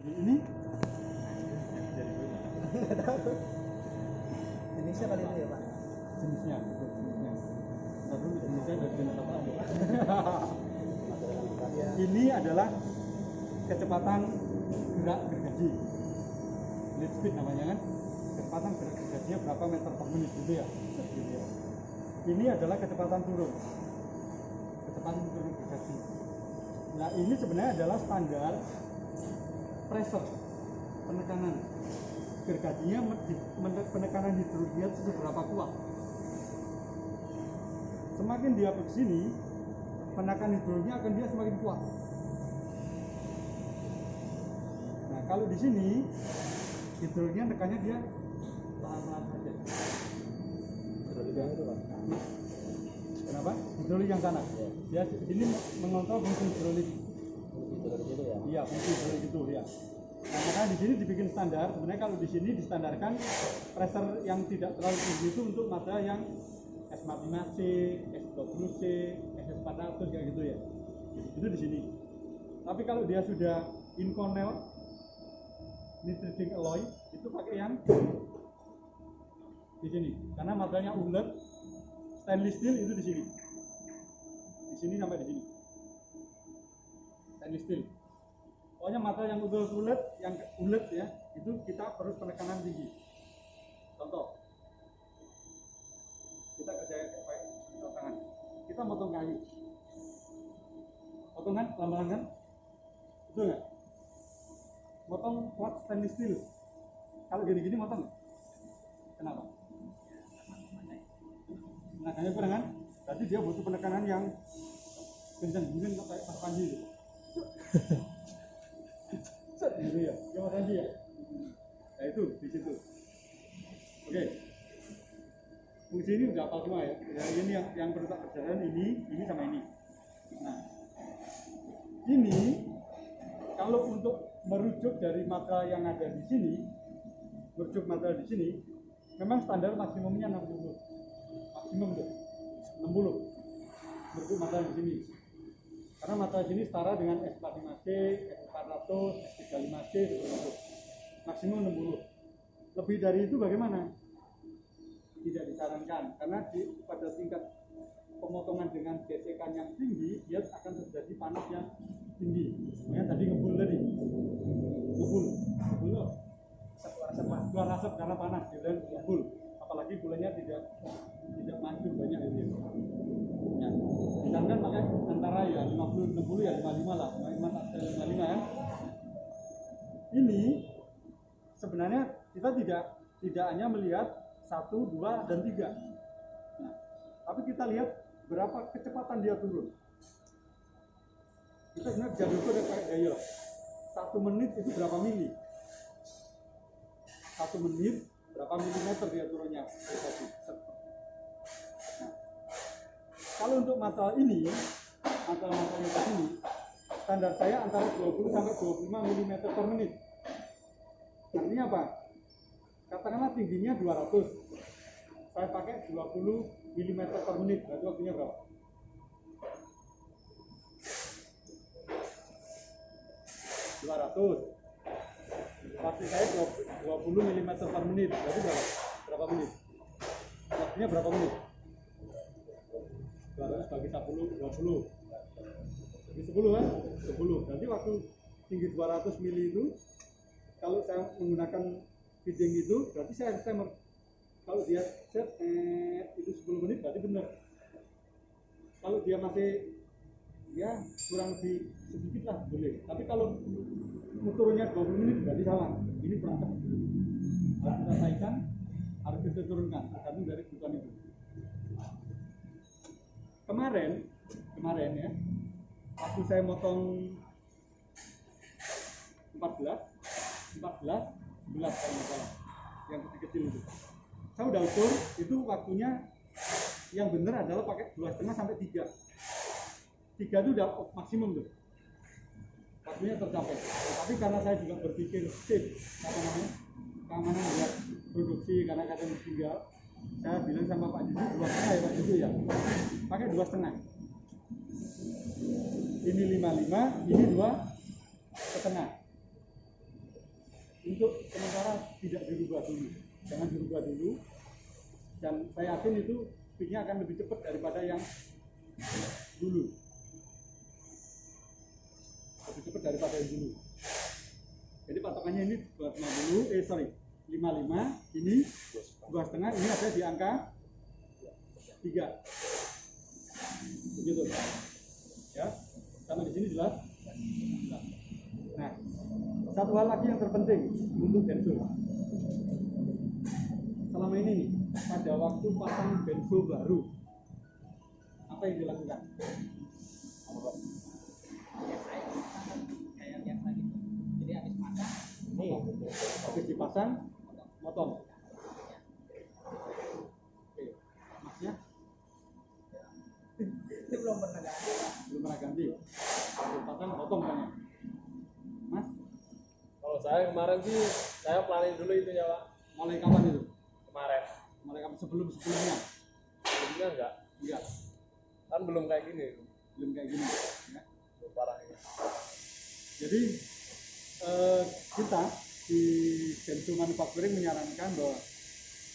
Ini jenisnya kali itu ya Pak? jenisnya. Tapi jenisnya dari jenis apa? Ini adalah kecepatan gerak gergaji, lead speed namanya kan. Kecepatan gerak gergajinya berapa meter per menit gitu ya. Ini adalah kecepatan turun gergaji. Nah ini sebenarnya adalah standar pressure, penekanan gergajinya, penekanan hidroliknya itu seberapa kuat. Semakin dia ke sini, penekanan hidroliknya akan dia semakin kuat. Nah kalau di sini hidroliknya tekannya dia pelan-pelan saja. Kenapa? Hidrolik yang sana. Ya, ini mengontrol fungsi hidrolik. Itu ya? Iya, fungsi hidrolik itu ya. Nah, makanya di sini dibikin standar. Sebenarnya kalau di sini distandarkan pressure yang tidak terlalu tinggi itu untuk material yang S45C, S20C, SS400 kayak gitu ya. Itu di sini. Tapi kalau dia sudah Inconel nitrogen alloy itu pakai yang di sini. Karena materialnya ulet, stainless steel itu di sini. Di sini sampai di sini. Stainless steel. Pokoknya material yang ulet, yang ulet ya, itu kita perlu penekanan tinggi. Contoh, kita kerja pakai tangan, kita potong kayu, potongan lambangan kan, betul nggak? Potong kuat stainless steel. Kalau gini-gini potong nggak? Kenapa? Tenaganya kurang kan? Berarti dia butuh penekanan yang kencang, mungkin kayak Mas Panji gitu. Gitu ya, Mas Panji ya. Nah itu di situ. Oke. Fungsi ini udah apa semua ya? Ya ini yang perlu tak kerjakan ini sama ini. Nah, ini kalau untuk merujuk dari material yang ada di sini, merujuk material di sini, memang standar maksimumnya 60. Maksimum tuh 60. Merujuk material di sini. Karena material sini setara dengan S45C, S400, S35C seperti itu. Maksimum 60. Lebih dari itu bagaimana? Tidak disarankan karena pada tingkat pemotongan dengan gesekan yang tinggi dia akan terjadi panas yang tinggi. Makanya tadi ngebul tadi, ngebul keluar asap karena panas, dan ngebul. Apalagi gulanya tidak maju banyak itu. Ya, misalkan pakai antara ya 50 60 ya 55 lah, 55 kan. Ini sebenarnya kita tidak hanya melihat 1, 2, dan 3. Nah, tapi kita lihat berapa kecepatan dia turun. Kita sebenarnya bisa dulu ada kayak gaya. 1 menit itu berapa mili? 1 menit berapa milimeter dia turunnya? Nah, kalau untuk material ini, material ini, standar saya antara 20 sampai 25 mm per menit. Artinya apa? Katakanlah tingginya 200, saya pakai 20 mm per menit, berarti waktunya berapa? 200. Waktu saya 20 mm per menit, berarti berapa menit? Waktunya berapa menit? 200 bagi 10, 20. Bagi 10 kan? 10. Berarti waktu tinggi 200 mili itu, kalau saya menggunakan feeding itu, berarti saya harus timer. Kalau dia set itu 10 menit, berarti benar. Kalau dia masih ya kurang lebih sedikit lah boleh. Tapi kalau turunnya 20 menit berarti salah. Ini kurang cepat. Harus kita naikkan, harus kita turunkan. Tergantung dari kebutuhan itu. Kemarin ya, waktu saya motong 11 kalau nggak salah, yang kecil-kecil itu. Saya udah ukur, itu waktunya yang benar adalah pakai 2,5 sampai 3. 3 itu udah maksimum tuh. Waktunya tercapai. Tapi karena saya juga berpikir keamanan buat produksi karena kadang tinggal, saya bilang sama Pak Jiju 2,5 ya Pak Jiju ya. Pakai 2,5. Ini 55, ini 2,5. untuk sementara tidak dirubah dulu, jangan dirubah dulu, dan saya yakin itu speednya akan lebih cepat daripada yang dulu, lebih cepat daripada yang dulu. Jadi patokannya ini 55, ini 2,5, ini ada di angka 3, begitu ya, sampai di sini jelas. Nah, satu hal lagi yang terpenting untuk benzo, selama ini nih, pada waktu pasang benzo baru, apa yang dilakukan? Kayak biasa gitu. Jadi habis pasang, Habis dipasang, motong. Oke, masnya itu belum pernah ganti. belum pernah ganti. Habis pasang, motong kan ya? Mas, Kalau saya kemarin sih saya planning dulu itu ya Pak. mulai kapan itu? Kemarin. Mulai kapan? Sebelumnya? Sebelumnya enggak. Enggak, Kan belum kayak gini. belum kayak gini. Ya. Belum parah ini. Jadi kita di benzo manufacturing menyarankan bahwa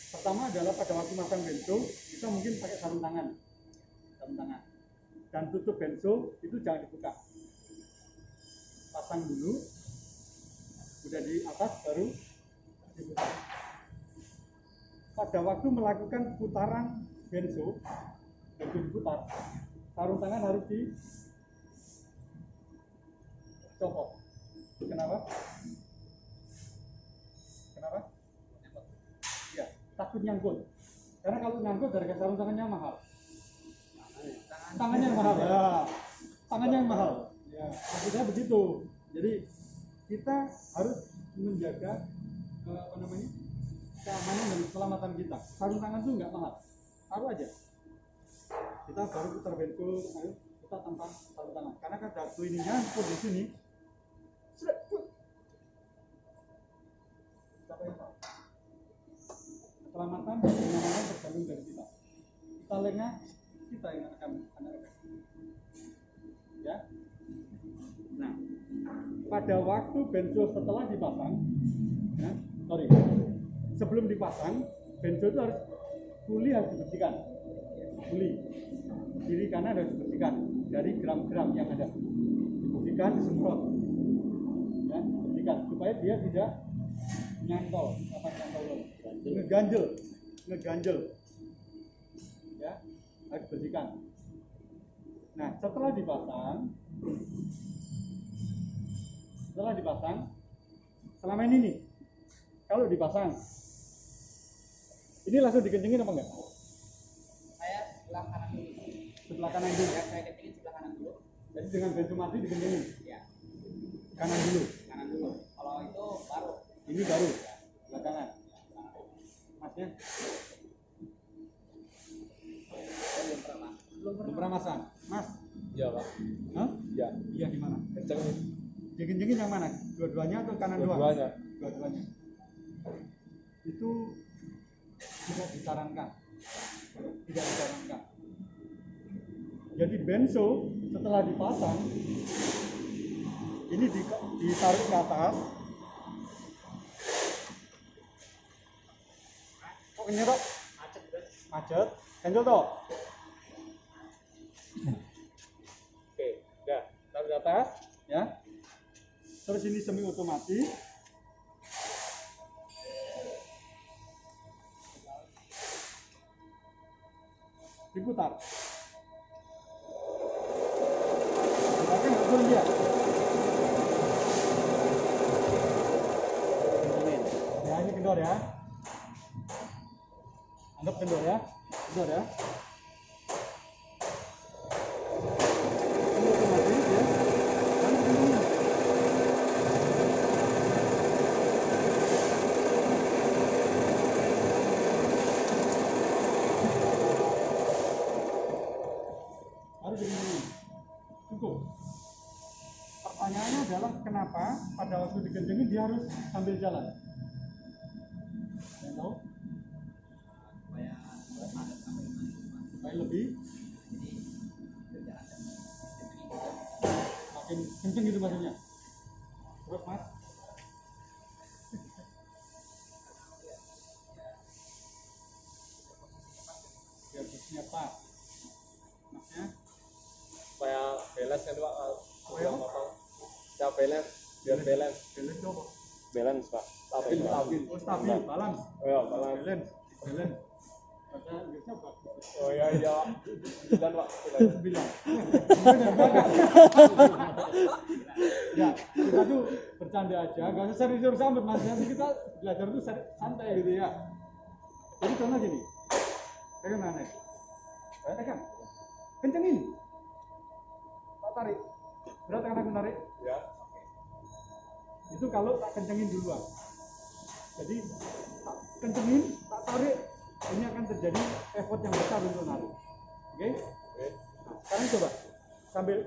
pertama adalah pada waktu masang benzo kita mungkin pakai sarung tangan, dan tutup benzo itu jangan dibuka, pasang dulu, udah di atas baru dibuka. Pada waktu melakukan putaran benzo diputar, sarung tangan harus dicopot. Kenapa? Ya, takut nyangkut. Karena kalau nyangkut dari sarung tangannya mahal. Tangannya yang mahal ya. Tangannya yang mahal. Ya, maksudnya begitu. Jadi kita harus menjaga keamanan dan keselamatan kita. Sarung tangan itu nggak mahal. Taruh aja. Kita baru putar benzo, ayo kita tanpa sarung tangan. Karena kan kartu ininya pun di sini. Siapa yang tahu? Keselamatan dan kenyamanan tergantung dari kita. Kita lengah, kita yang akan efek. Ya. Nah, pada waktu benzo setelah dipasang, ya, sebelum dipasang, benzo itu harus dibersihkan. Kiri kanan harus dibersihkan dari gram-gram yang ada. Dibersihkan, disemprot. Ya, dibersihkan supaya dia tidak nyantol, ngeganjel. Ya, harus dibersihkan. Nah, setelah dipasang, selama ini nih, kalau dipasang, ini langsung dikencingin apa enggak? Saya sebelah kanan dulu. Sebelah kanan dulu. Ya, saya kencingin sebelah kanan dulu. Jadi dengan benzo mati dikencingin. Ya, Kanan dulu. kanan dulu. Kalau itu baru. Ini baru belakangan. Masnya belum pernah masang. Mas, Iya Pak. hah? Iya. Iya di mana? Kenceng nih. Dikencingin yang mana? Dua-duanya atau kanan doang? Dua-duanya. Dua-duanya. Itu tidak disarankan. Jadi benzo setelah dipasang ini ditarik ke atas. Kok nyerok? Macet. Cancel toh. Oke, udah. Taruh di atas, ya. Terus ini semi otomatis. Diputar. Oke, turun dia. Ya, ini kendor ya. Anggap kendor ya. Kendor ya. Ini otomatis ya. Lalu kendor. Harus begini. Cukup. Pertanyaannya adalah kenapa pada waktu dikencengin dia harus sambil jalan? Yang tahu? Supaya lebih makin kenceng gitu maksudnya. Terus mas, balance, biar balance. Balance apa? Balance pak. Stabil, stabil. Oh, stabil, balance. Ya, balance. Balance, balance. Bahasa Inggrisnya apa? Oh iya iya. Dan pak. Sembilan. Ya, kita tuh bercanda aja, nggak usah serius-serius amat mas. Nanti kita belajar tuh santai gitu ya. Jadi contoh gini, pegang mana? Pegang, kencengin. Tak tarik. Berat kan aku tarik? Ya. Itu kalau tak kencengin duluan. Jadi tak kencengin, tak tarik, ini akan terjadi effort yang besar untuk narik. Oke? Oke. Nah, sekarang coba sambil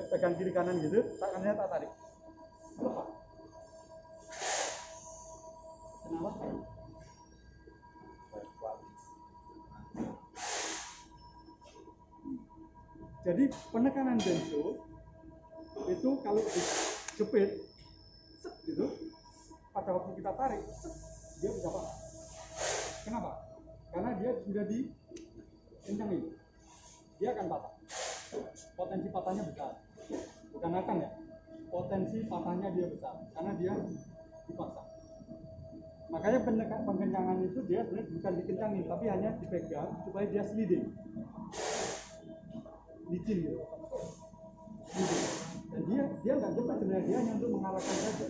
pegang kiri kanan gitu, tangannya tak tarik. Lepas. Kenapa? Jadi penekanan benzo itu kalau dijepit gitu, pada waktu kita tarik, dia bisa patah. Kenapa? Karena dia sudah dikencangin, dia akan patah. Potensi patahnya besar, bukan akan ya. Potensi patahnya dia besar, karena dia dipaksa. Makanya pengkencangan itu dia sebenarnya bukan dikencangin, tapi hanya dipegang supaya dia sliding, licin gitu. Sliding. Dan dia nggak jepit sebenarnya, dia hanya untuk mengarahkan saja.